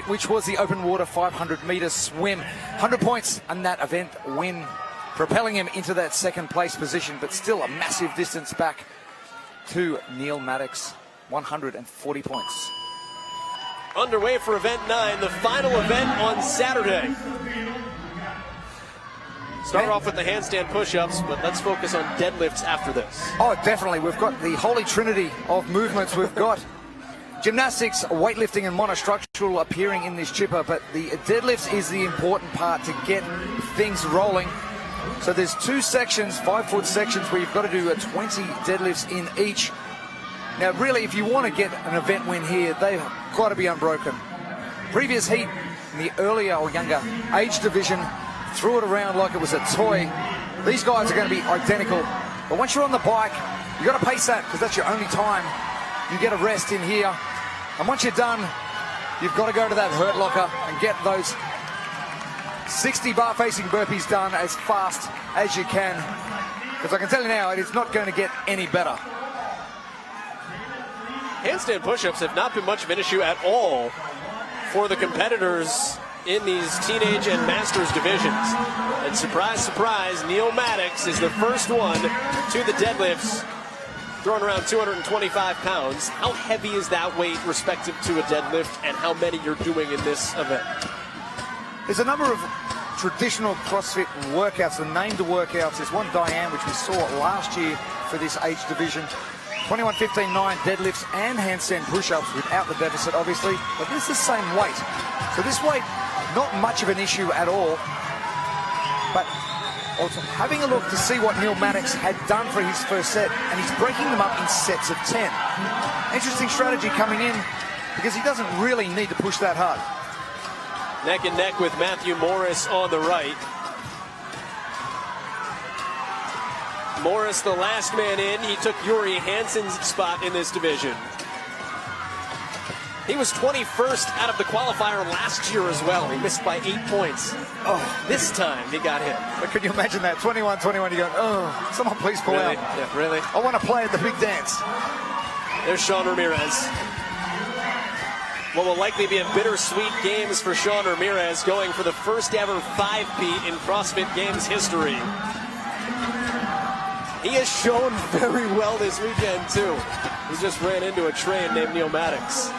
which was the open water 500-meter swim. 100 points in that event win, propelling him into that second place position, but still a massive distance back to Neil Maddox, 140 points. Underway for event 9, the final event on Saturday. Start off with the handstand push-ups, but let's focus on deadlifts after this. Oh, definitely. We've got the holy trinity of movements. We've got gymnastics, weightlifting, and monostructural appearing in this chipper, but the deadlifts is the important part to get things rolling. So there's 2 sections, 5-foot sections, where you've got to do 20 deadlifts in each. Now, really, if you want to get an event win here, they've got to be unbroken. Previous heat in the earlier or younger age division, threw it around like it was a toy. These guys are going to be identical. But once you're on the bike, you've got to pace that, because that's your only time. You get a rest in here. And once you're done, you've got to go to that hurt locker and get those 60 bar-facing burpees done as fast as you can. Because I can tell you now, it is not going to get any better. Handstand push-ups have not been much of an issue at all for the competitors in these teenage and masters divisions. And surprise, surprise, Neil Maddox is the first one to the deadlifts, throwing around 225 pounds. How heavy is that weight respective to a deadlift, and how many you're doing in this event? There's a number of traditional CrossFit workouts. The named workouts is one Diane, which we saw last year for this age division. 21, 15, 9 deadlifts and handstand push-ups without the deficit, obviously. But this is the same weight. So this weight, not much of an issue at all. But also having a look to see what Neil Maddox had done for his first set, and he's breaking them up in sets of 10. Interesting strategy coming in, because he doesn't really need to push that hard. Neck and neck with Matthew Morris on the right. Morris, the last man in. He took Yuri Hansen's spot in this division. He was 21st out of the qualifier last year as well. He missed by 8 points. Oh, this time he got hit. But could you imagine that? 21, you go, oh, someone please pull out. Yeah, really? I want to play at the big dance. There's Sean Ramirez. What will likely be a bittersweet games for Sean Ramirez, going for the first ever 5-peat in CrossFit Games history. He has shown very well this weekend, too. He just ran into a train named Neil Maddox.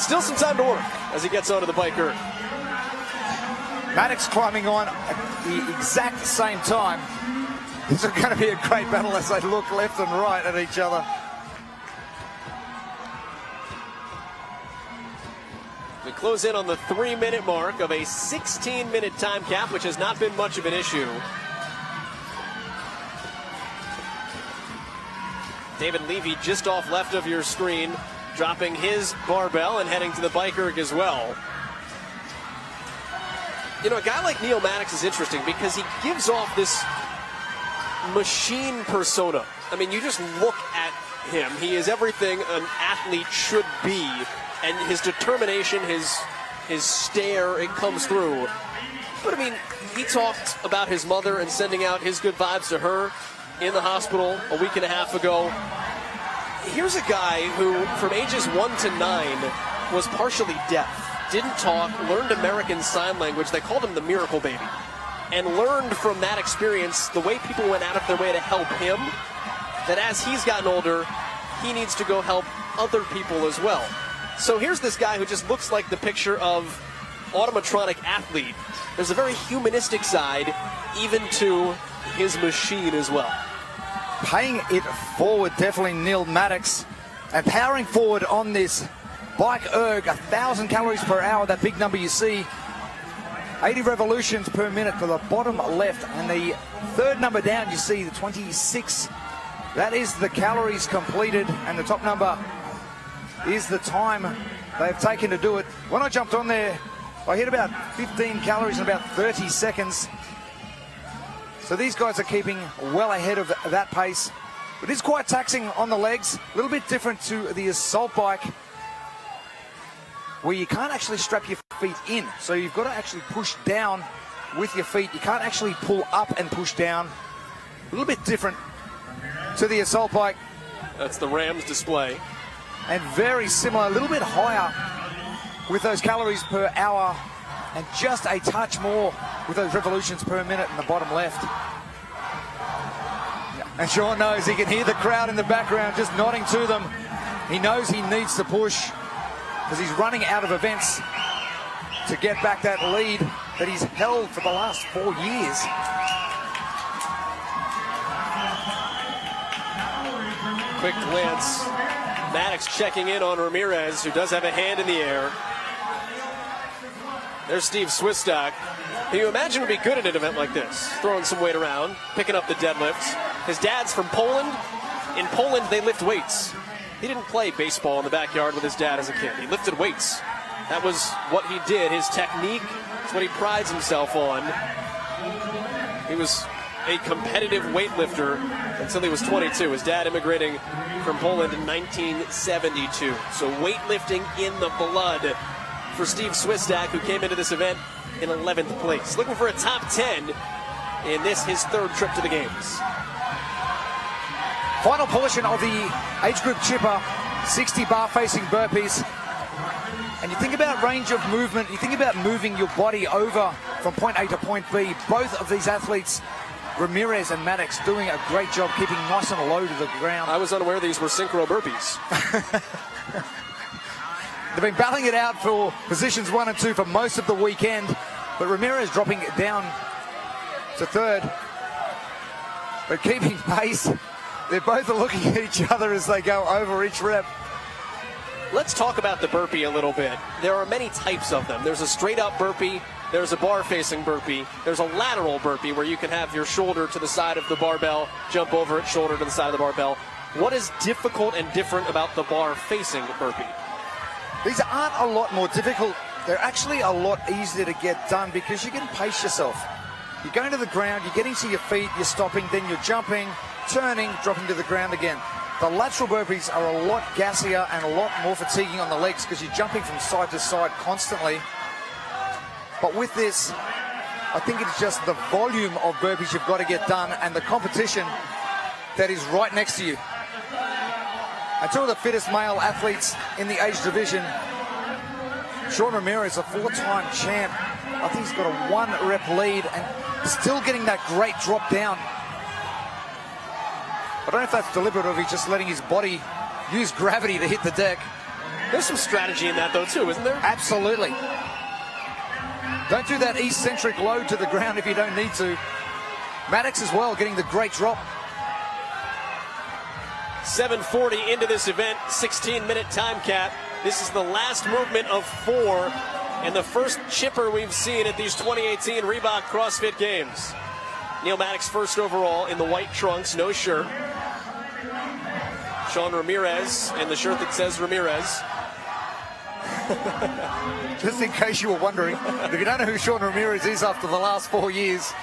Still some time to work as he gets onto the bike erg. Maddox climbing on at the exact same time. This is going to be a great battle as they look left and right at each other. We close in on the 3-minute mark of a 16-minute time cap, which has not been much of an issue. David Levy just off left of your screen, dropping his barbell and heading to the bike erg as well. You know, a guy like Neil Maddox is interesting because he gives off this machine persona. I mean, you just look at him. He is everything an athlete should be, and his determination, his stare, it comes through. But I mean, he talked about his mother and sending out his good vibes to her in the hospital a week and a half ago. Here's a guy who, from ages 1 to 9, was partially deaf, didn't talk, learned American Sign Language. They called him the Miracle Baby, and learned from that experience the way people went out of their way to help him, that as he's gotten older, he needs to go help other people as well. So here's this guy who just looks like the picture of automatronic athlete. There's a very humanistic side, even to his machine as well. Paying it forward, definitely Neil Maddox. And powering forward on this bike erg, 1,000 calories per hour, that big number you see. 80 revolutions per minute to the bottom left. And the third number down, you see the 26. That is the calories completed. And the top number is the time they've taken to do it. When I jumped on there, I hit about 15 calories in about 30 seconds. So these guys are keeping well ahead of that pace. But it's quite taxing on the legs. A little bit different to the assault bike, where you can't actually strap your feet in. So you've got to actually push down with your feet. You can't actually pull up and push down. A little bit different to the assault bike. That's the Rams display. And very similar, a little bit higher with those calories per hour and just a touch more with those revolutions per minute in the bottom left. And Sean knows, he can hear the crowd in the background just nodding to them. He knows he needs to push because he's running out of events to get back that lead that he's held for the last 4 years. Quick glance. Maddox checking in on Ramirez, who does have a hand in the air. There's Steve Swistak, who you imagine would be good at an event like this, throwing some weight around, picking up the deadlifts. His dad's from Poland. In Poland, they lift weights. He didn't play baseball in the backyard with his dad as a kid. He lifted weights. That was what he did. His technique is what he prides himself on. He was a competitive weightlifter until he was 22. His dad immigrating from Poland in 1972. So weightlifting in the blood for Steve Swistak, who came into this event in 11th place. Looking for a top 10 in this, his third trip to the games. Final portion of the age group chipper, 60 bar facing burpees. And you think about range of movement, you think about moving your body over from point A to point B. Both of these athletes, Ramirez and Maddox, doing a great job keeping nice and low to the ground. I was unaware these were synchro burpees. They've been battling it out for positions 1 and 2 for most of the weekend, but Ramirez dropping it down to third, but keeping pace. They're both looking at each other as they go over each rep. Let's talk about the burpee a little bit. There are many types of them. There's a straight up burpee, there's a bar facing burpee, there's a lateral burpee where you can have your shoulder to the side of the barbell, jump over it, shoulder to the side of the barbell. What is difficult and different about the bar facing burpee? These aren't a lot more difficult. They're actually a lot easier to get done because you can pace yourself. You're going to the ground, you're getting to your feet, you're stopping, then you're jumping, turning, dropping to the ground again. The lateral burpees are a lot gassier and a lot more fatiguing on the legs because you're jumping from side to side constantly. But with this, I think it's just the volume of burpees you've got to get done and the competition that is right next to you. And two of the fittest male athletes in the age division. Sean Ramirez, a 4-time champ. I think he's got a 1 rep lead and still getting that great drop down. I don't know if that's deliberate or if he's just letting his body use gravity to hit the deck. There's some strategy in that though too, isn't there? Absolutely. Don't do that eccentric load to the ground if you don't need to. Maddox as well, getting the great drop. 7:40 into this event, 16-minute time cap. This is the last movement of 4 and the first chipper we've seen at these 2018 Reebok CrossFit Games. Neil Maddox first overall in the white trunks, no shirt. Sean Ramirez in the shirt that says Ramirez. Just in case you were wondering, if you don't know who Sean Ramirez is after the last 4 years,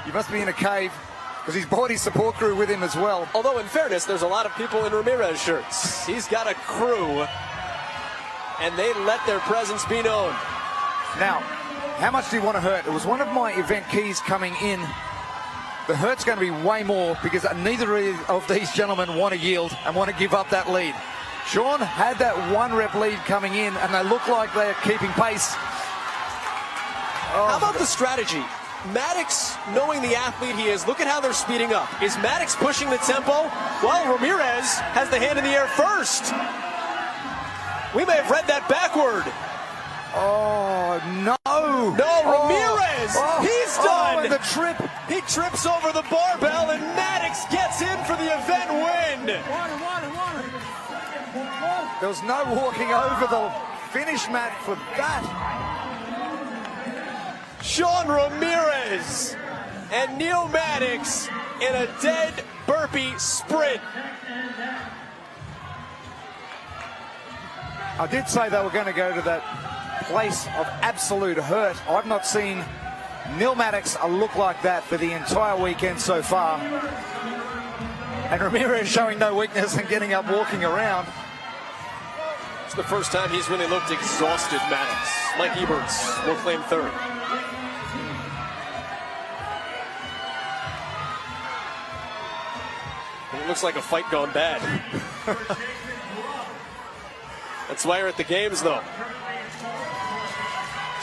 you must be in a cave because he's brought his support crew with him as well. Although in fairness, there's a lot of people in Ramirez shirts. He's got a crew, and they let their presence be known. Now, how much do you want to hurt? It was one of my event keys coming in. The hurt's going to be way more because neither of these gentlemen want to yield and want to give up that lead. Sean had that 1 rep lead coming in and they look like they're keeping pace. How about the strategy? Maddox, knowing the athlete he is, look at how they're speeding up. Is Maddox pushing the tempo? Well, Ramirez has the hand in the air first. We may have read that backward. Oh, no. No, Ramirez, he's done. And the trip. He trips over the barbell and Maddox gets in for the event win. There was no walking over the finish mat for that. Sean Ramirez and Neil Maddox in a dead burpee sprint. I did say they were going to go to that place of absolute hurt. I've not seen Neil Maddox look like that for the entire weekend so far. And Ramirez showing no weakness and getting up, walking around. It's the first time he's really looked exhausted, Maddox. Mike Eberts will claim third. It looks like a fight gone bad. That's why you're at the games, though.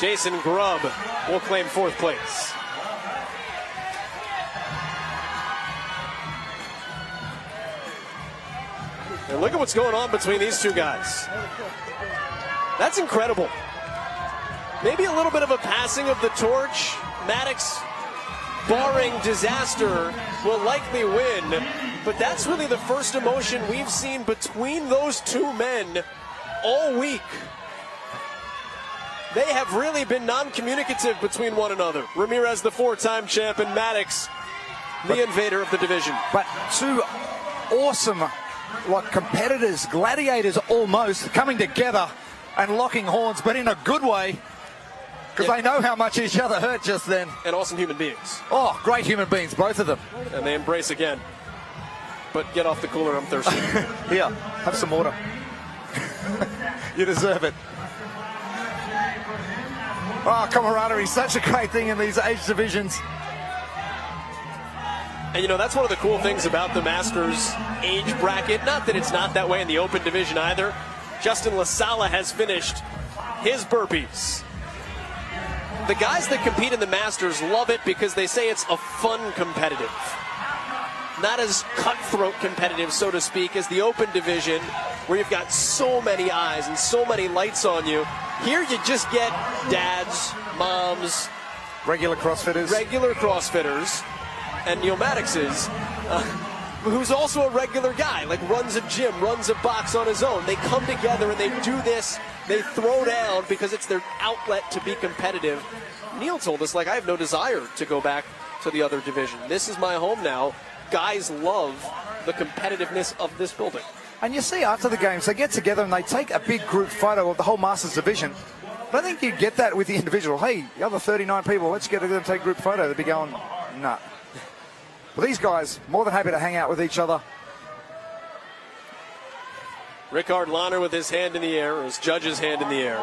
Jason Grubb will claim 4th place. And look at what's going on between these two guys. That's incredible. Maybe a little bit of a passing of the torch. Maddox, barring disaster, will likely win. But that's really the first emotion we've seen between those two men all week. They have really been non-communicative between one another. Ramirez, the 4-time champ, and Maddox, the invader of the division. But two awesome competitors, gladiators almost, coming together and locking horns, but in a good way, because they know how much each other hurt just then. And awesome human beings. Oh, great human beings, both of them. And they embrace again. But get off the cooler, I'm thirsty. Here, have some water. You deserve it. Oh, camaraderie, such a great thing in these age divisions. And, you know, that's one of the cool things about the Masters age bracket. Not that it's not that way in the Open division either. Justin LaSala has finished his burpees. The guys that compete in the Masters love it because they say it's a fun competitive. Not as cutthroat competitive, so to speak, as the Open division, where you've got so many eyes and so many lights on you. Here you just get dads, moms, regular CrossFitters. And Neil Maddox is, who's also a regular guy, like runs a gym, runs a box on his own. They come together and they do this, they throw down because it's their outlet to be competitive. Neil told us, I have no desire to go back to the other division. This is my home now. Guys love the competitiveness of this building. And you see after the games, they get together and they take a big group photo of the whole Masters division. I don't think you get that with the individual. Hey, the other 39 people, let's get together and take a group photo. They'd be going, nah. Well, these guys, more than happy to hang out with each other. Rickard Lahner with his hand in the air, or his judge's hand in the air.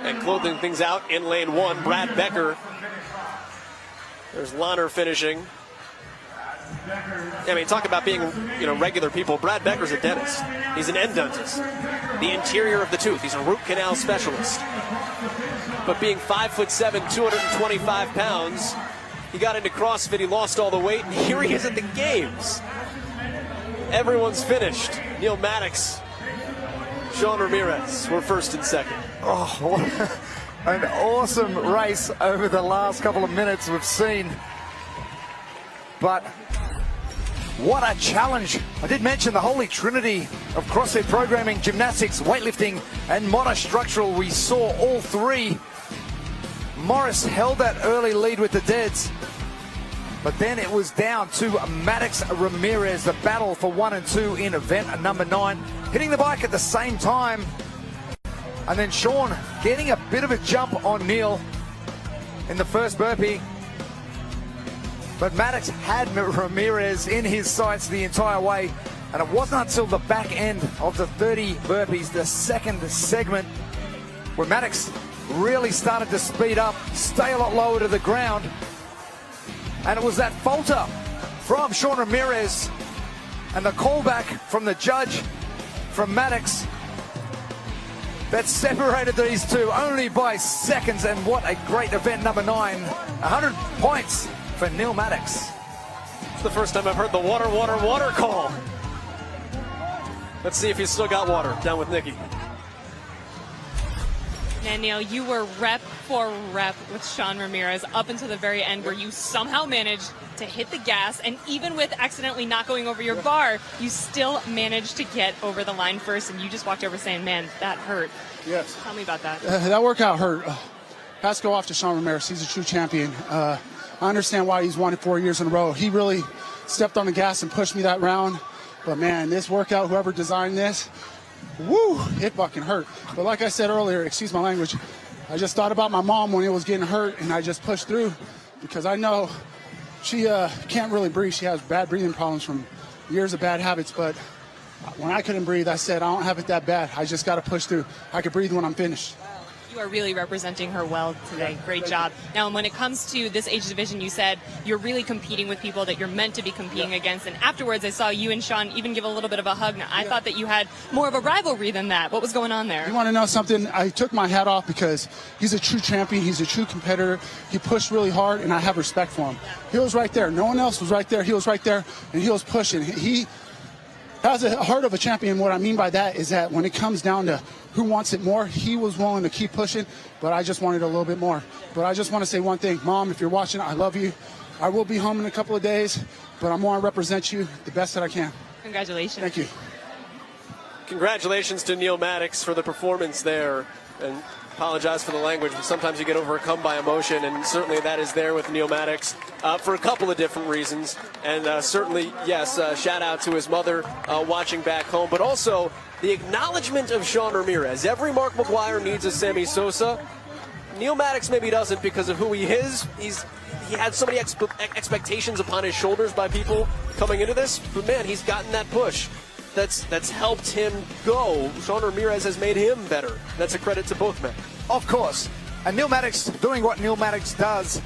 And closing things out in lane 1, Brad Becker. There's Lahner finishing. I mean, talk about being, regular people. Brad Becker's a dentist. He's an endodontist. The interior of the tooth. He's a root canal specialist. But being 5'7", 225 pounds, he got into CrossFit, he lost all the weight, and here he is at the games. Everyone's finished. Neil Maddox, Sean Ramirez were first and second. Oh, what an awesome race over the last couple of minutes we've seen. But what a challenge. I did mention the holy trinity of CrossFit programming, gymnastics, weightlifting, and monostructural. We saw all three. Morris held that early lead with the deads, but then it was down to Maddox Ramirez, the battle for 1 and 2 in event number 9, hitting the bike at the same time, and then Sean getting a bit of a jump on Neil in the first burpee, but Maddox had Ramirez in his sights the entire way, and it wasn't until the back end of the 30 burpees, the second segment, where Maddox really started to speed up, stay a lot lower to the ground. And it was that falter from Sean Ramirez and the callback from the judge, from Maddox, that separated these two only by seconds. And what a great event, number 9. 100 points for Neil Maddox. It's the first time I've heard the water, water, water call. Let's see if he's still got water. Down with Nikki. And Neil, you were rep for rep with Sean Ramirez up until the very end, where you somehow managed to hit the gas, and even with accidentally not going over your bar, you still managed to get over the line first, and you just walked over saying, man, that hurt. Yes. Tell me about that. That workout hurt. Has to go off to Sean Ramirez. He's a true champion. I understand why he's won it 4 years in a row. He really stepped on the gas and pushed me that round. But, man, this workout, whoever designed this, woo, it fucking hurt. But like I said earlier, excuse my language, I just thought about my mom when it was getting hurt, and I just pushed through because I know she can't really breathe. She has bad breathing problems from years of bad habits. But when I couldn't breathe, I said, I don't have it that bad. I just got to push through. I could breathe when I'm finished. You are really representing her well today. Great job. Now, when it comes to this age division, you said you're really competing with people that you're meant to be competing against. And afterwards, I saw you and Sean even give a little bit of a hug. Now, I thought that you had more of a rivalry than that. What was going on there? You want to know something? I took my hat off because he's a true champion. He's a true competitor. He pushed really hard, and I have respect for him. He was right there. No one else was right there. He was right there, and he was pushing. He has a heart of a champion. What I mean by that is that when it comes down to who wants it more, he was willing to keep pushing, but I just wanted a little bit more. But I just want to say one thing. Mom, if you're watching, I love you. I will be home in a couple of days, but I want to represent you the best that I can. Congratulations. Thank you. Congratulations to Neil Maddox for the performance there. And apologize for the language, but sometimes you get overcome by emotion, and certainly that is there with Neil Maddox for a couple of different reasons. And certainly, yes, shout out to his mother watching back home, but also the acknowledgement of Sean Ramirez. Every Mark McGuire needs a Sammy Sosa. Neil Maddox maybe doesn't because of who he is. He had so many expectations upon his shoulders by people coming into this, but man, he's gotten that push. That's helped him go. Sean Ramirez has made him better. That's a credit to both men. Of course. And Neil Maddox doing what Neil Maddox does,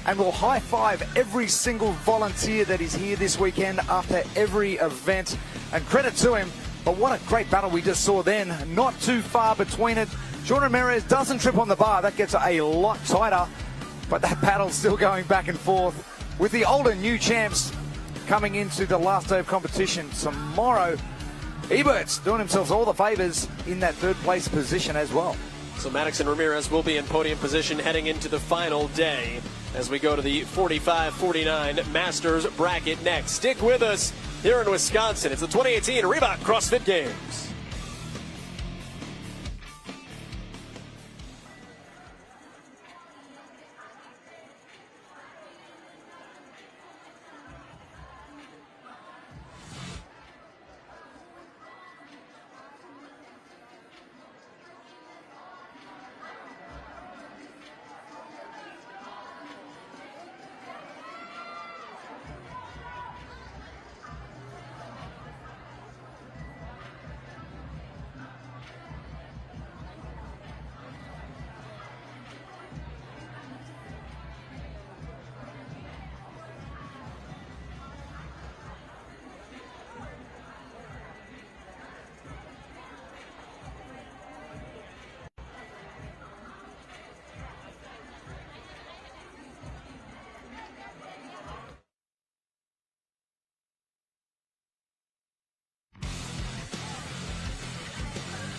and will high-five every single volunteer that is here this weekend after every event. And credit to him, but what a great battle we just saw then. Not too far between it. Sean Ramirez doesn't trip on the bar. That gets a lot tighter, but that battle's still going back and forth with the old and new champs coming into the last day of competition tomorrow. Ebert's doing himself all the favors in that third place position as well. So Maddox and Ramirez will be in podium position heading into the final day as we go to the 45-49 Masters bracket next. Stick with us here in Wisconsin. It's the 2018 Reebok CrossFit Games.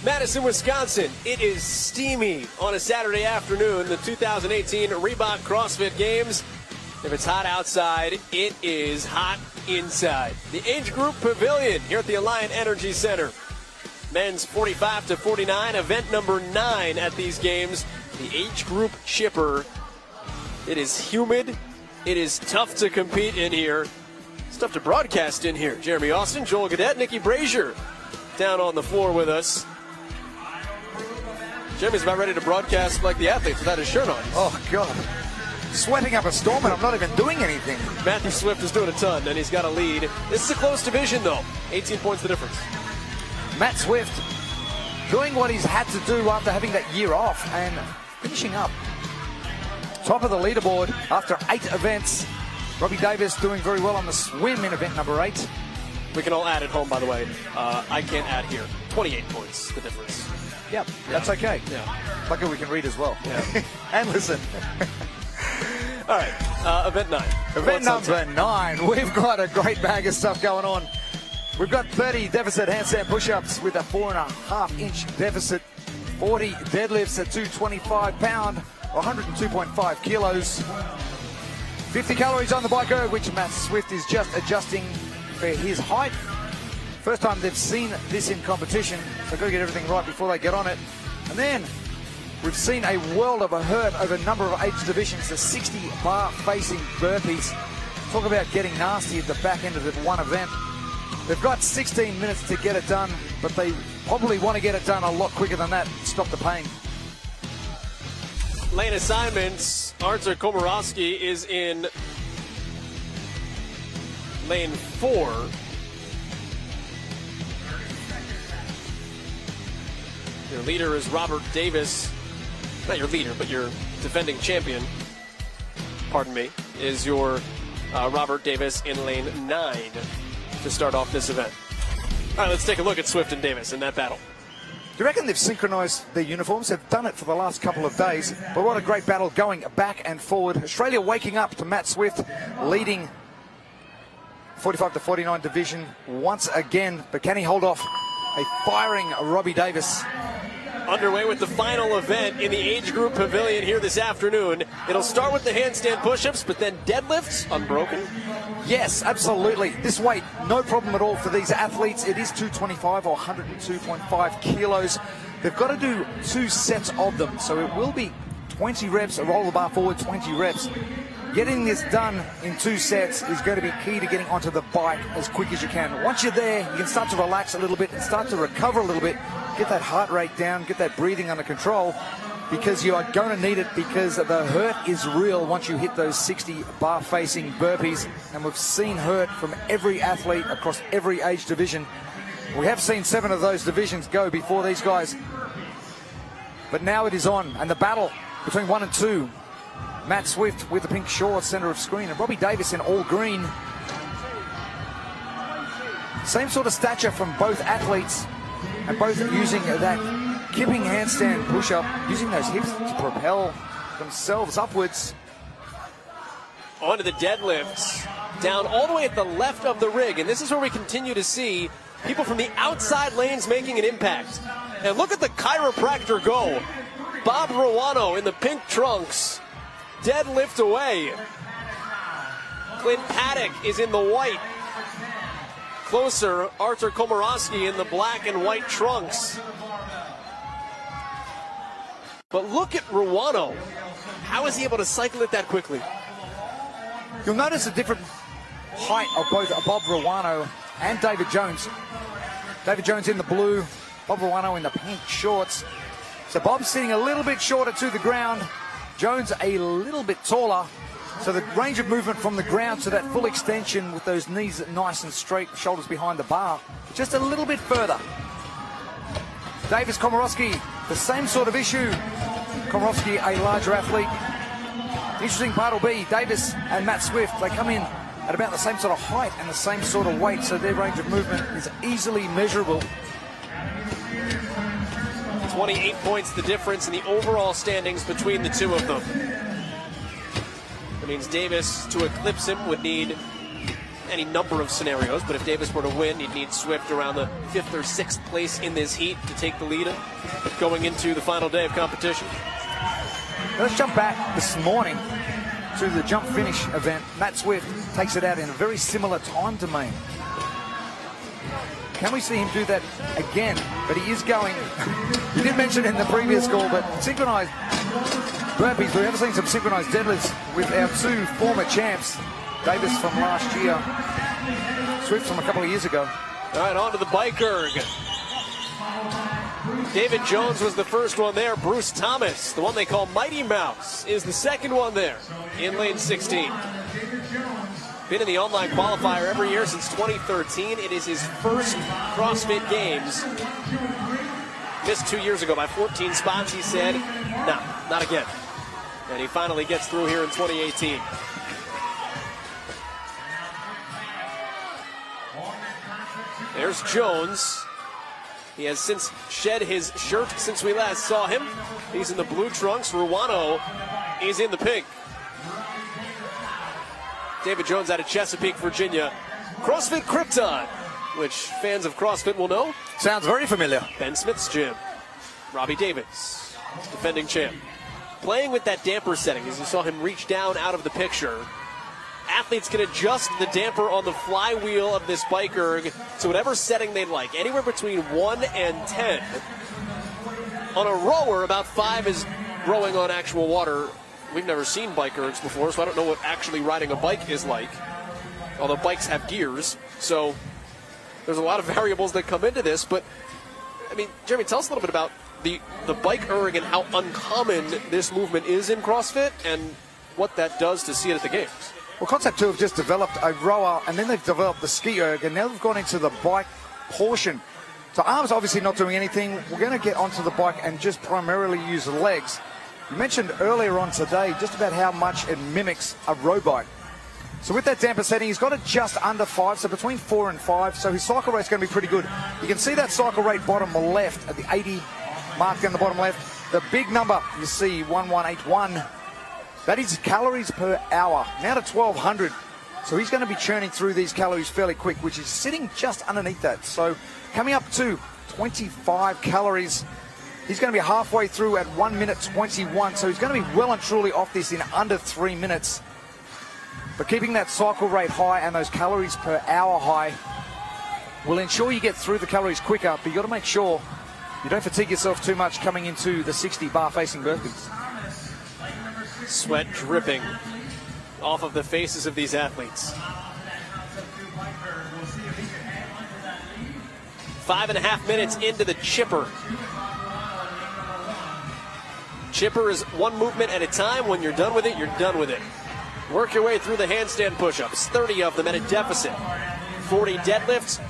Madison, Wisconsin. It is steamy on a Saturday afternoon, the 2018 Reebok CrossFit Games. If it's hot outside, it is hot inside. The age group pavilion here at the Alliant Energy Center. Men's 45 to 49, event number 9 at these games. The age group chipper. It is humid. It is tough to compete in here. It's tough to broadcast in here. Jeremy Austin, Joel Gadet, Nikki Brazier down on the floor with us. Jeremy's about ready to broadcast like the athletes without his shirt on. Oh, God. Sweating up a storm, and I'm not even doing anything. Matthew Swift is doing a ton, and he's got a lead. This is a close division, though. 18 points the difference. Matt Swift doing what he's had to do after having that year off and finishing up top of the leaderboard after 8 events. Robbie Davis doing very well on the swim in event number 8. We can all add at home, by the way. I can't add here. 28 points the difference. Yep, that's okay. Yeah. Luckily we can read as well. Yeah. And listen. All right, event 9. Event number 9. We've got a great bag of stuff going on. We've got 30 deficit handstand push-ups with a 4.5-inch deficit, 40 deadlifts at 225 pound, 102.5 kilos, 50 calories on the bike erg, which Matt Swift is just adjusting for his height. First time they've seen this in competition, so got to get everything right before they get on it. And then we've seen a world of a hurt over a number of age divisions, the 60 bar facing burpees. Talk about getting nasty at the back end of the one event. They've got 16 minutes to get it done, but they probably want to get it done a lot quicker than that. Stop the pain. Lane assignments. Artur Komorowski is in lane 4. Their leader is Robert Davis. not your leader, but your defending champion, pardon me, is your Robert Davis in lane 9 to start off this event. All right, let's take a look at Swift and Davis in that battle. Do you reckon they've synchronised their uniforms? They've done it for the last couple of days. But what a great battle going back and forward. Australia waking up to Matt Swift leading 45 to 49 division once again. But can he hold off a firing Robbie Davis? Underway with the final event in the age group pavilion here this afternoon. It'll start with the handstand push-ups, but then deadlifts unbroken. Yes, absolutely. This weight, no problem at all for these athletes. It is 225 or 102.5 kilos. They've got to do 2 sets of them, so it will be 20 reps, a roll the bar forward, 20 reps. Getting this done in 2 sets is going to be key to getting onto the bike as quick as you can. Once you're there, you can start to relax a little bit and start to recover a little bit, get that heart rate down, get that breathing under control, because you are going to need it, because the hurt is real once you hit those 60 bar-facing burpees. And we've seen hurt from every athlete across every age division. We have seen 7 of those divisions go before these guys. But now it is on, and the battle between 1 and 2. Matt Swift with the pink shorts, centre of screen, and Robbie Davis in all green. Same sort of stature from both athletes, and both using that kipping handstand push-up, using those hips to propel themselves upwards. Onto the deadlifts, down all the way at the left of the rig, and this is where we continue to see people from the outside lanes making an impact. And look at the chiropractor go. Bob Ruano in the pink trunks. Deadlift away. Clint Paddock is in the white. Closer, Artur Komorowski in the black and white trunks. But look at Ruano. How is he able to cycle it that quickly? You'll notice a different height of both Bob Ruano and David Jones. David Jones in the blue, Bob Ruano in the pink shorts. So Bob's sitting a little bit shorter to the ground. Jones a little bit taller, so the range of movement from the ground to that full extension with those knees nice and straight, shoulders behind the bar, just a little bit further. Davis Komorowski, the same sort of issue. Komorowski, a larger athlete. The interesting part will be Davis and Matt Swift, they come in at about the same sort of height and the same sort of weight, so their range of movement is easily measurable. 28 points the difference in the overall standings between the two of them. That means Davis, to eclipse him, would need any number of scenarios, but if Davis were to win, he'd need Swift around the 5th or 6th place in this heat to take the lead going into the final day of competition. Let's jump back this morning to the jump finish event. Matt Swift takes it out in a very similar time domain. Can we see him do that again? But he is going. You did mention in the previous call, but synchronized burpees. We've ever seen some synchronized deadlifts with our 2 former champs, Davis from last year, Swift from a couple of years ago. All right, on to the bike erg. David Jones was the first one there. Bruce Thomas, the one they call Mighty Mouse, is the second one there in lane 16. Been in the online qualifier every year since 2013. It is his first CrossFit Games. Missed 2 years ago by 14 spots. He said, no, not again. And he finally gets through here in 2018. There's Jones. He has since shed his shirt since we last saw him. He's in the blue trunks. Ruano is in the pink. David Jones out of Chesapeake, Virginia. CrossFit Krypton, which fans of CrossFit will know. Sounds very familiar. Ben Smith's gym. Robbie Davis, defending champ. Playing with that damper setting, as you saw him reach down out of the picture. Athletes can adjust the damper on the flywheel of this bike erg to whatever setting they'd like, anywhere between 1 and 10. On a rower, about 5 is rowing on actual water. We've never seen bike ergs before, so I don't know what actually riding a bike is like. Although bikes have gears, so there's a lot of variables that come into this. But, I mean, Jeremy, tell us a little bit about the bike erg and how uncommon this movement is in CrossFit and what that does to see it at the games. Well, Concept 2 have just developed a rower, and then they've developed the ski erg, and now they've gone into the bike portion. So arms obviously not doing anything. We're going to get onto the bike and just primarily use the legs. You mentioned earlier on today just about how much it mimics a road bike. So with that damper setting, he's got it just under 5, so between 4 and 5. So his cycle rate's going to be pretty good. You can see that cycle rate bottom left at the 80 mark down the bottom left. The big number you see, 1181, that is calories per hour. Now to 1200. So he's going to be churning through these calories fairly quick, which is sitting just underneath that. So coming up to 25 calories. He's going to be halfway through at 1 minute 21. So he's going to be well and truly off this in under 3 minutes. But keeping that cycle rate high and those calories per hour high will ensure you get through the calories quicker, but you've got to make sure you don't fatigue yourself too much coming into the 60 bar-facing burpees. Sweat dripping off of the faces of these athletes. 5.5 minutes into the chipper. Chipper is one movement at a time. When you're done with it, you're done with it. Work your way through the handstand push-ups, 30 of them at a deficit. 40 deadlifts,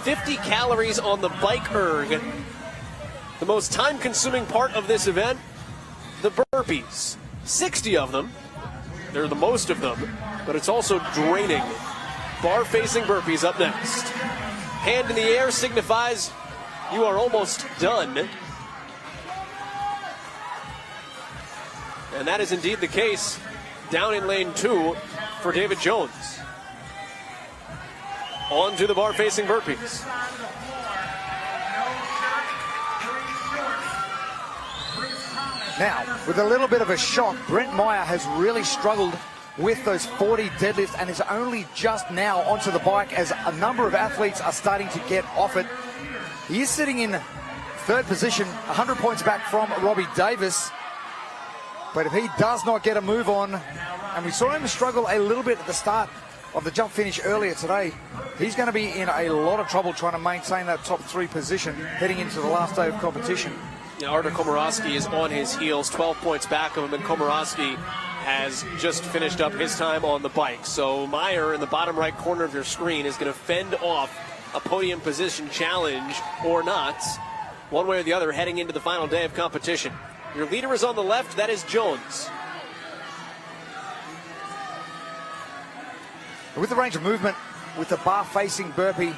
50 calories on the bike erg. The most time-consuming part of this event, the burpees. 60 of them. They're the most of them, but it's also draining. Bar-facing burpees up next. Hand in the air signifies you are almost done. And that is indeed the case down in lane 2 for David Jones. On to the bar-facing burpees. Now, with a little bit of a shock, Brent Meyer has really struggled with those 40 deadlifts and is only just now onto the bike as a number of athletes are starting to get off it. He is sitting in third position, 100 points back from Robbie Davis. But if he does not get a move on, and we saw him struggle a little bit at the start of the jump finish earlier today, he's going to be in a lot of trouble trying to maintain that top 3 position heading into the last day of competition. Yeah, Artur Komorowski is on his heels, 12 points back of him, and Komorowski has just finished up his time on the bike. So Meyer in the bottom right corner of your screen is going to fend off a podium position challenge or not, one way or the other, heading into the final day of competition. Your leader is on the left, that is Jones. With the range of movement, with the bar-facing burpee,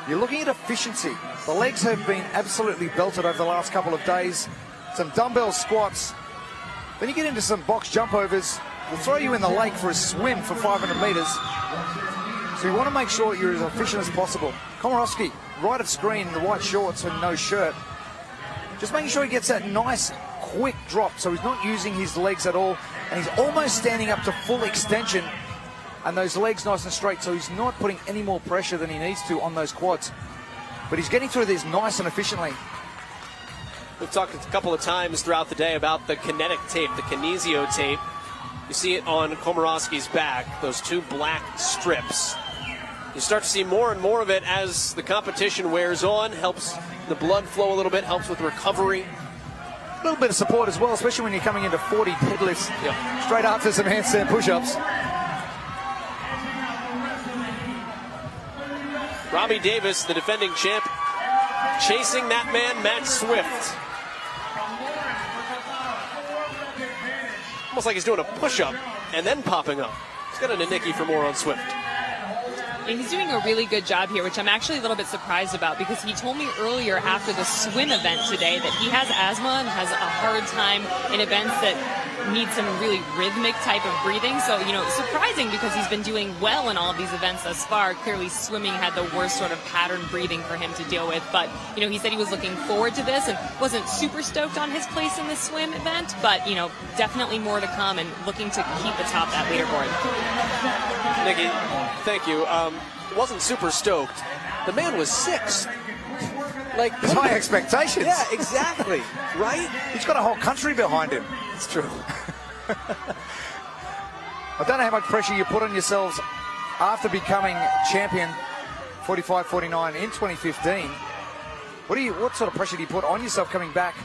you're looking at efficiency. The legs have been absolutely belted over the last couple of days. Some dumbbell squats. Then you get into some box jump overs. We'll throw you in the lake for a swim for 500 meters. So you want to make sure you're as efficient as possible. Komorowski, right of screen in the white shorts and no shirt. Just making sure he gets that nice, quick drop so he's not using his legs at all. And he's almost standing up to full extension. And those legs nice and straight, so he's not putting any more pressure than he needs to on those quads. But he's getting through this nice and efficiently. We've talked a couple of times throughout the day about the kinetic tape, the kinesio tape. You see it on Komorowski's back, those 2 black strips. You start to see more and more of it as the competition wears on, helps the blood flow a little bit, helps with recovery. A little bit of support as well, especially when you're coming into 40 deadlifts straight after some handstand push-ups. Robbie Davis, the defending champ, chasing that man, Matt Swift. Almost like he's doing a push-up and then popping up. He's got a Nicky for more on Swift. And he's doing a really good job here, which I'm actually a little bit surprised about because he told me earlier after the swim event today that he has asthma and has a hard time in events that need some really rhythmic type of breathing. So, surprising because he's been doing well in all of these events thus far. Clearly swimming had the worst sort of pattern breathing for him to deal with. But, he said he was looking forward to this and wasn't super stoked on his place in the swim event. But, definitely more to come and looking to keep atop that leaderboard. Nikki, thank you. Wasn't super stoked. The man was 6th. Like, high expectations. Yeah, exactly. Right? He's got a whole country behind him. It's true. I don't know how much pressure you put on yourselves after becoming champion 45-49 in 2015. What sort of pressure do you put on yourself coming back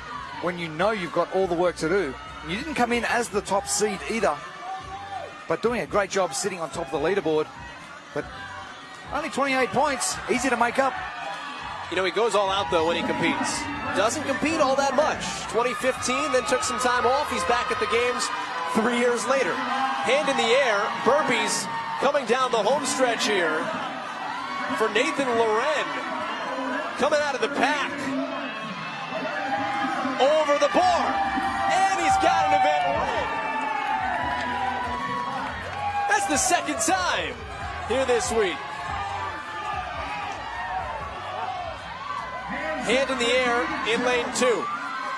when you know you've got all the work to do? You didn't come in as the top seed either, but doing a great job sitting on top of the leaderboard. But only 28 points, easy to make up. You know, he goes all out, though, when he competes. Doesn't compete all that much. 2015, then took some time off. He's back at the games 3 years later. Hand in the air, burpees coming down the home stretch here for Nathan Loren. Coming out of the pack. Over the bar. And he's got an event win. That's the second time here this week. Hand in the air in lane 2.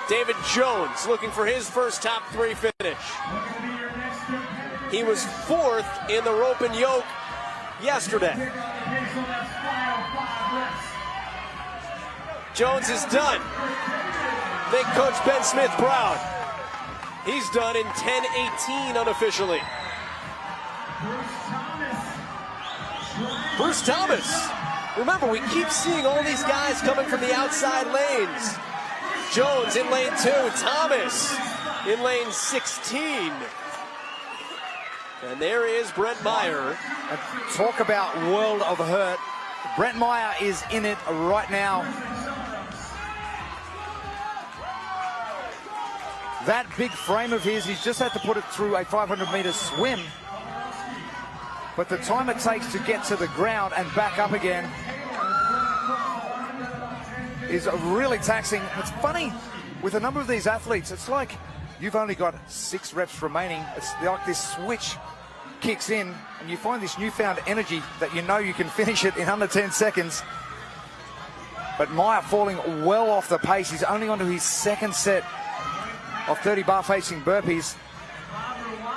David Jones looking for his first top 3 finish. He was 4th in the rope and yoke yesterday. Jones is done. Make Coach Ben Smith proud. He's done in 10:18 unofficially. Bruce Thomas. Remember, we keep seeing all these guys coming from the outside lanes. Jones in lane 2, Thomas in lane 16. And there is Brent Meyer. Talk about world of hurt. Brent Meyer is in it right now. That big frame of his, he's just had to put it through a 500-meter swim. But the time it takes to get to the ground and back up again is really taxing. It's funny, with a number of these athletes, it's like you've only got 6 reps remaining. It's like this switch kicks in and you find this newfound energy that you know you can finish it in under 10 seconds. But Meyer falling well off the pace. He's only onto his second set of 30 bar facing burpees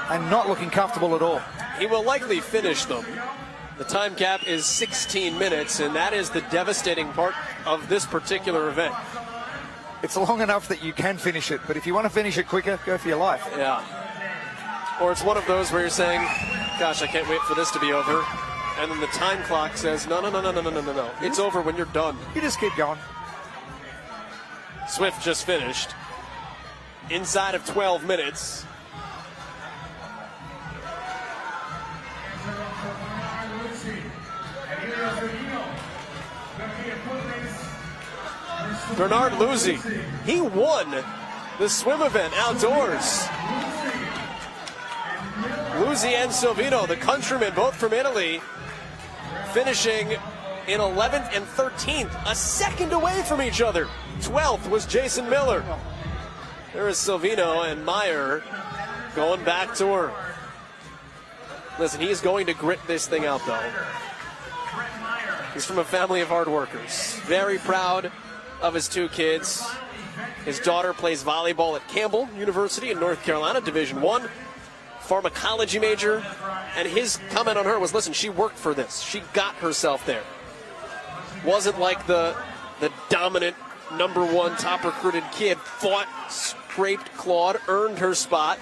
and not looking comfortable at all. He will likely finish them. The time cap is 16 minutes, and that is the devastating part of this particular event. It's long enough that you can finish it, but if you want to finish it quicker, go for your life. Yeah. Or it's one of those where you're saying, gosh, I can't wait for this to be over. And then the time clock says, no. It's over when you're done. You just keep going. Swift just finished. Inside of 12 minutes. Bernard Luzzi, he won the swim event outdoors. Luzzi and Silvino, the countrymen, both from Italy, finishing in 11th and 13th, a second away from each other. 12th was Jason Miller. There is Silvino and Meyer going back to work. Listen, he's going to grit this thing out, though. He's from a family of hard workers. Very proud of his 2 kids. His daughter plays volleyball at Campbell University in North Carolina, Division I. Pharmacology major. And his comment on her was, listen, she worked for this. She got herself there. Wasn't like the dominant #1 top recruited kid. Fought, scraped, clawed, earned her spot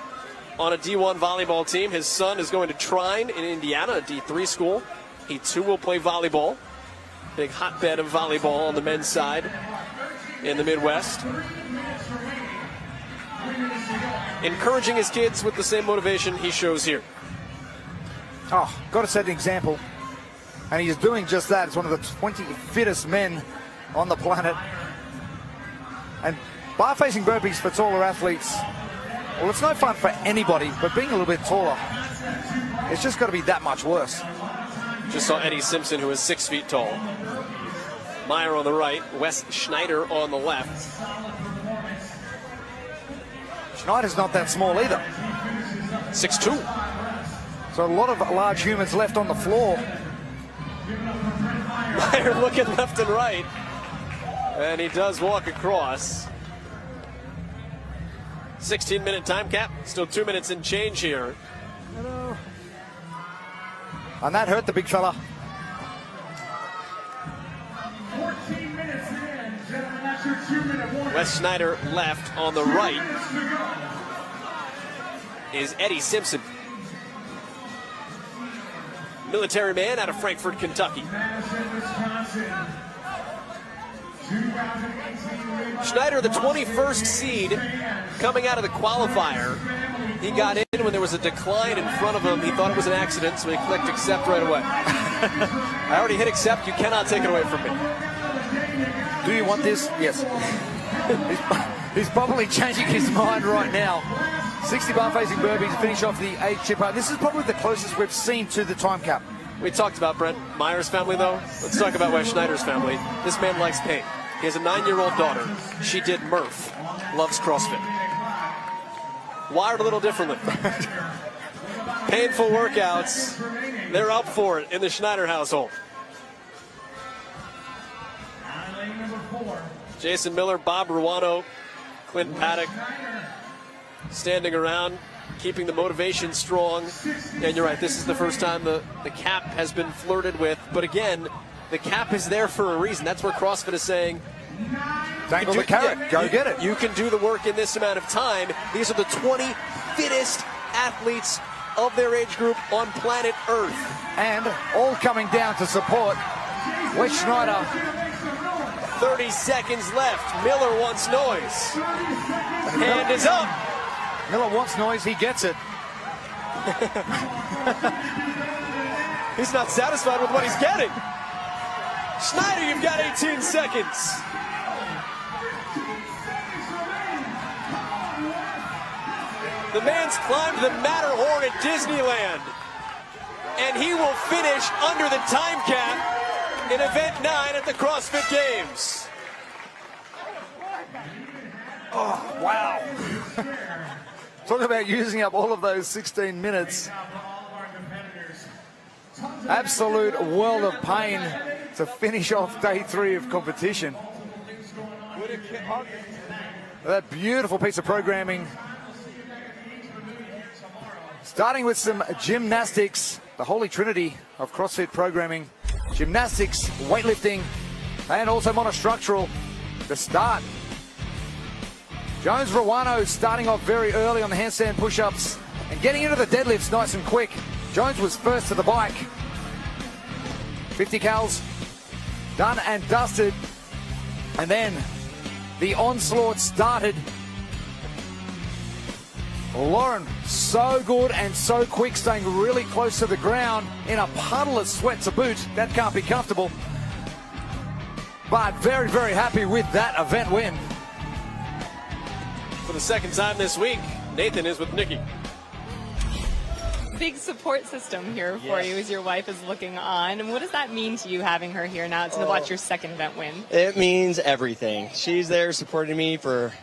on a D1 volleyball team. His son is going to Trine in Indiana, a D3 school. He too will play volleyball. Big hotbed of volleyball on the men's side in the Midwest. Encouraging his kids with the same motivation he shows here. Oh, got to set an example. And he's doing just that. He's one of the 20 fittest men on the planet. And bar-facing burpees for taller athletes, well, it's no fun for anybody, but being a little bit taller, it's just got to be that much worse. Just saw Eddie Simpson, who is 6 feet tall. Meyer on the right, Wes Schneider on the left. Schneider's not that small either. 6'2". So a lot of large humans left on the floor. Meyer looking left and right. And he does walk across. 16-minute time cap. Still 2 minutes and change here. And that hurt the big fella. 14 minutes in, gentlemen, that's your 2-minute warning. Wes Schneider left. On the right is Eddie Simpson. Military man out of Frankfort, Kentucky. Schneider, the 21st seed, coming out of the qualifier. He got in when there was a decline in front of him. He thought it was an accident, so he clicked accept right away. I already hit accept. You cannot take it away from me. Do you want this? Yes. He's probably changing his mind right now. 60 bar facing burpees to finish off the age chipper. This is probably the closest we've seen to the time cap. We talked about Brent Meyer's family, though. Let's talk about Wes Schneider's family. This man likes pain. He has a 9-year-old daughter. She did Murph. Loves CrossFit. Wired a little differently. Painful workouts. They're up for it in the Schneider household. Jason Miller, Bob Ruano, Clint Paddock standing around, keeping the motivation strong. And you're right, this is the first time the cap has been flirted with. But again, the cap is there for a reason. That's where CrossFit is saying, dangle the carrot, go get it. You can do the work in this amount of time. These are the 20 fittest athletes of their age group on planet Earth. And all coming down to support Wes Schneider. 30 seconds left. Miller wants noise. Hand is up. Miller wants noise, he gets it. He's not satisfied with what he's getting. Schneider, you've got 18 seconds. The man's climbed the Matterhorn at Disneyland, and he will finish under the time cap in event 9 at the CrossFit Games. Oh, wow. Talk about using up all of those 16 minutes. Absolute world of pain to finish off day 3 of competition. That beautiful piece of programming. Starting with some gymnastics, the holy trinity of CrossFit programming. Gymnastics, weightlifting, and also monostructural to start. Jones Ruano starting off very early on the handstand push-ups and getting into the deadlifts nice and quick. Jones was first to the bike. 50 cals done and dusted. And then the onslaught started. Lauren, so good and so quick, staying really close to the ground in a puddle of sweat to boot. That can't be comfortable. But very, very happy with that event win. For the second time this week, Nathan is with Nikki. Big support system here for you as your wife is looking on. And what does that mean to you having her here now to watch your second event win? It means everything. She's there supporting me for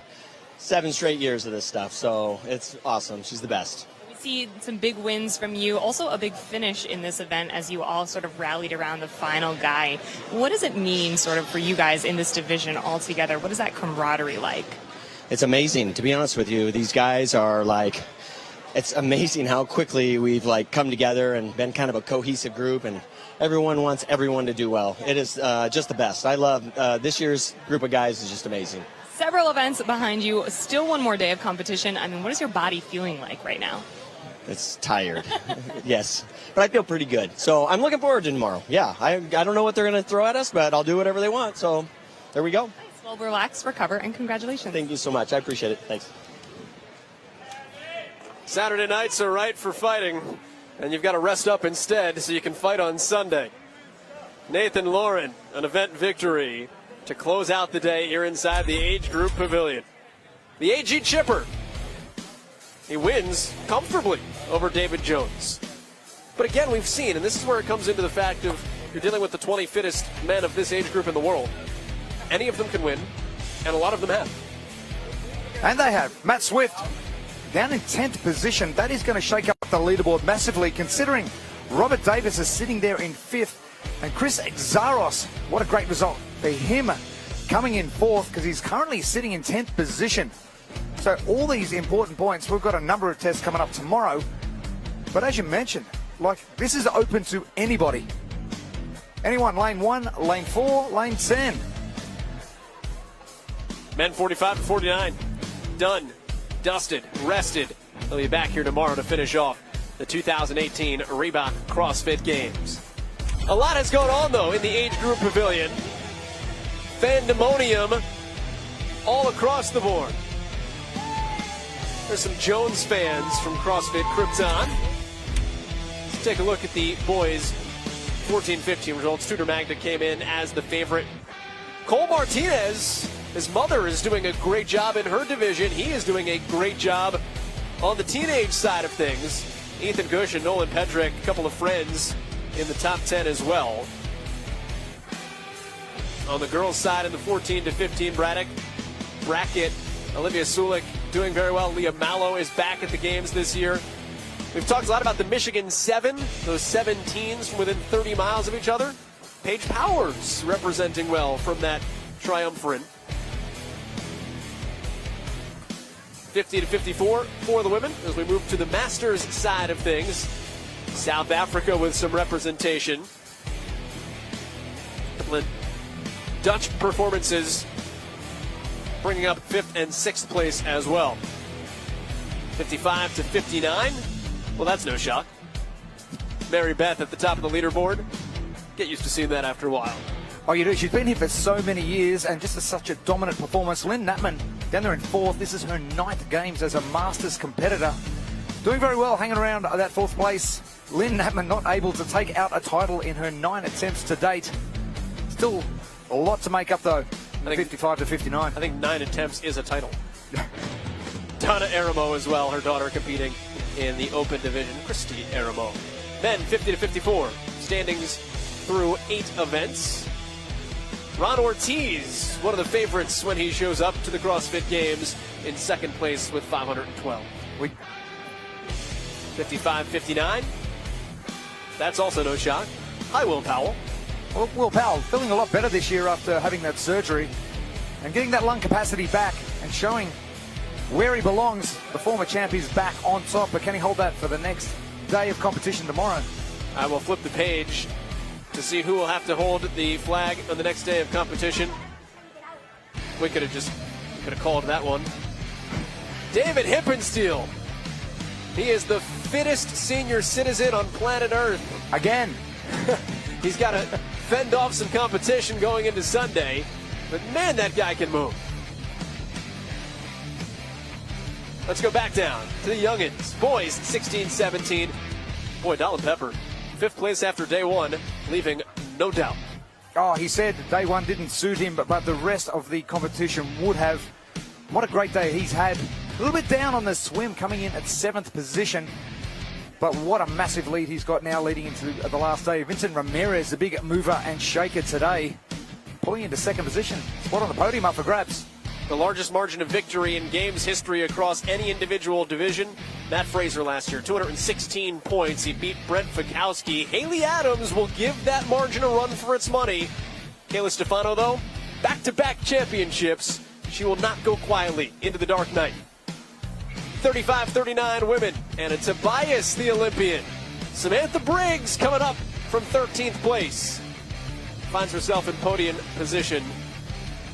7 straight years of this stuff, so it's awesome. She's the best. We see some big wins from you, also a big finish in this event as you all sort of rallied around the final guy. What does it mean sort of for you guys in this division all together? What is that camaraderie like? It's amazing, to be honest with you. These guys are like, it's amazing how quickly we've like come together and been kind of a cohesive group, and everyone wants everyone to do well. It is just the best. I love this year's group of guys is just amazing. Several events behind you, still one more day of competition. I mean, what is your body feeling like right now? It's tired, yes, but I feel pretty good. So I'm looking forward to tomorrow. Yeah, I don't know what they're going to throw at us, but I'll do whatever they want. So there we go. Nice. Well, relax, recover, and congratulations. Thank you so much. I appreciate it. Thanks. Saturday nights are right for fighting, and you've got to rest up instead so you can fight on Sunday. Nathan Lauren, an event victory to close out the day here inside the age group pavilion. The AG Chipper, he wins comfortably over David Jones. But again, we've seen, and this is where it comes into the fact of you're dealing with the 20 fittest men of this age group in the world. Any of them can win, and a lot of them have. And they have. Matt Swift down in 10th position. That is going to shake up the leaderboard massively, considering Robert Davis is sitting there in 5th. And Chris Exaros, what a great result for him, coming in 4th because he's currently sitting in 10th position. So all these important points. We've got a number of tests coming up tomorrow. But as you mentioned, like, this is open to anybody. Anyone, lane 1, lane 4, lane 10. Men 45 to 49, done, dusted, rested. They'll be back here tomorrow to finish off the 2018 Reebok CrossFit Games. A lot has gone on, though, in the age group pavilion. Fandemonium all across the board. There's some Jones fans from CrossFit Krypton. Let's take a look at the boys' 14-15 results. Tudor Magda came in as the favorite Cole Martinez, his mother is doing a great job in her division. He is doing a great job on the teenage side of things. Ethan Gush and Nolan Pedrick, a couple of friends in the top 10 as well. On the girls' side in the 14 to 15 bracket, Olivia Sulik doing very well. Leah Mallow is back at the games this year. We've talked a lot about the Michigan 7, those 7 teens from within 30 miles of each other. Paige Powers representing well from that triumvirate. 50 to 54 for the women as we move to the Masters side of things. South Africa with some representation. Dutch performances bringing up 5th and 6th place as well. 55 to 59. Well, that's no shock. Mary Beth at the top of the leaderboard. Get used to seeing that after a while. Oh, you do. She's been here for so many years and just such a dominant performance. Lynn Natman down there in 4th. This is her 9th games as a Masters competitor. Doing very well, hanging around that 4th place. Lynn Natman not able to take out a title in her 9 attempts to date. Still a lot to make up, though. 55 to 59. I think 9 attempts is a title. Donna Aramo as well, her daughter competing in the Open Division. Christy Aramo. Men 50 to 54. Standings through 8 events. Ron Ortiz, one of the favorites when he shows up to the CrossFit Games, in 2nd place with 512. 55-59. That's also no shock. Hi, Will Powell. Well, Will Powell feeling a lot better this year after having that surgery and getting that lung capacity back and showing where he belongs. The former champ is back on top, but can he hold that for the next day of competition tomorrow? I will flip the page to see who will have to hold the flag on the next day of competition. We could have called that one. David Hippensteel. He is the fittest senior citizen on planet Earth. Again. He's got to fend off some competition going into Sunday, but man, that guy can move. Let's go back down to the youngins. Boys, 16-17. Boy, Donald Pepper, 5th place after day 1, leaving no doubt. Oh, he said day 1 didn't suit him, but the rest of the competition would have. What a great day he's had. A little bit down on the swim, coming in at 7th position. But what a massive lead he's got now leading into the last day. Vincent Ramirez, the big mover and shaker today, pulling into 2nd position. Spot on the podium up for grabs. The largest margin of victory in games history across any individual division. Matt Fraser last year, 216 points. He beat Brent Fikowski. Haley Adams will give that margin a run for its money. Kayla Stefano, though, back-to-back championships. She will not go quietly into the dark night. 35-39 women. Anna Tobias, the Olympian. Samantha Briggs coming up from 13th place. Finds herself in podium position.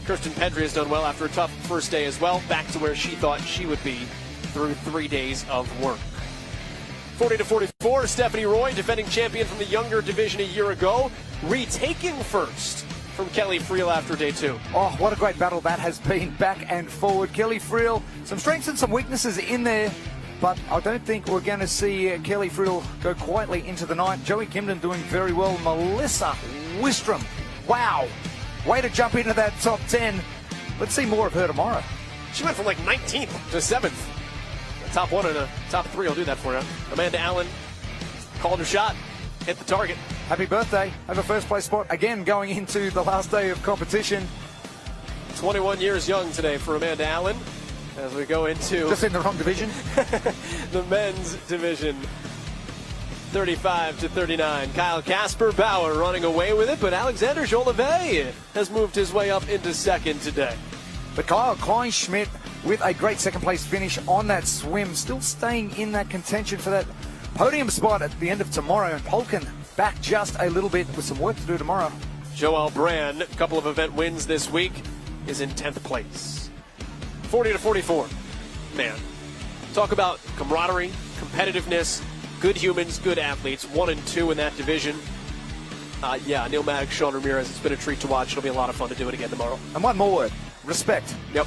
Kirsten Pedri has done well after a tough first day as well. Back to where she thought she would be through 3 days of work. 40 to 44, Stephanie Roy, defending champion from the younger division a year ago, retaking first from Kelly Friel after day 2. Oh, what a great battle that has been, back and forward. Kelly Friel, some strengths and some weaknesses in there, but I don't think we're going to see Kelly Friel go quietly into the night. Joey Kimden doing very well. Melissa Wistrom, wow, way to jump into that top 10. Let's see more of her tomorrow. She went from like 19th to 7th. The top 1 and a top 3 will do that for you. Amanda Allen called her shot, hit the target. Happy birthday. Have a 1st place spot again going into the last day of competition. 21 years young today for Amanda Allen as we go into just in the wrong division. the men's division. 35 to 39. Kyle Casper Bauer running away with it, but Alexander Jolivet has moved his way up into 2nd today. But Kyle Kleinschmidt with a great 2nd place finish on that swim, still staying in that contention for that podium spot at the end of tomorrow. And Polkin back just a little bit with some work to do tomorrow. Joel Brand, a couple of event wins this week, is in 10th place. 40 to 44. Man, talk about camaraderie, competitiveness, good humans, good athletes. 1 and 2 in that division. Neil Maddox, Sean Ramirez, it's been a treat to watch. It'll be a lot of fun to do it again tomorrow. And one more word, respect. Yep.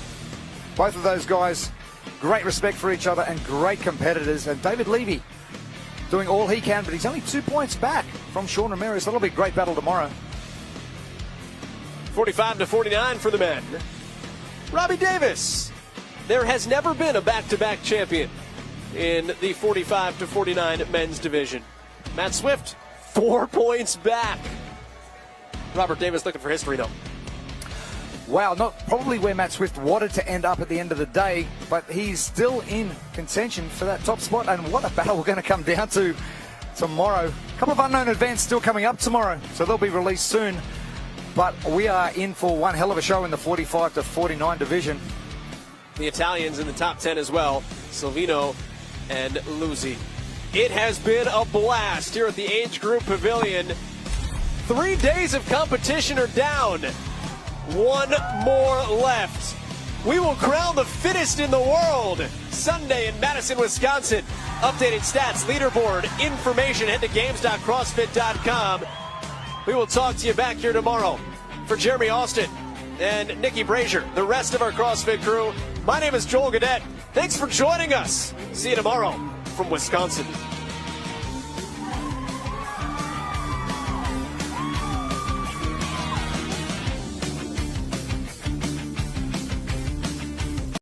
Both of those guys, great respect for each other and great competitors. And David Levy doing all he can, but he's only 2 points back from Sean Ramirez. That'll be a great battle tomorrow. 45-49 for the men. Robbie Davis. There has never been a back-to-back champion in the 45-49 men's division. Matt Swift, 4 points back. Robert Davis looking for history, though. Wow, not probably where Matt Swift wanted to end up at the end of the day, but he's still in contention for that top spot. And what a battle we're going to come down to tomorrow. A couple of unknown events still coming up tomorrow, so they'll be released soon. But we are in for one hell of a show in the 45-49 division. The Italians in the top 10 as well, Silvino and Luzzi. It has been a blast here at the Age Group Pavilion. 3 days of competition are down. One more left. We will crown the fittest in the world Sunday in Madison, Wisconsin. Updated stats, leaderboard, information, head to games.crossfit.com. We will talk to you back here tomorrow. For Jeremy Austin and Nikki Brazier, the rest of our CrossFit crew, my name is Joel Gadet. Thanks for joining us. See you tomorrow from Wisconsin.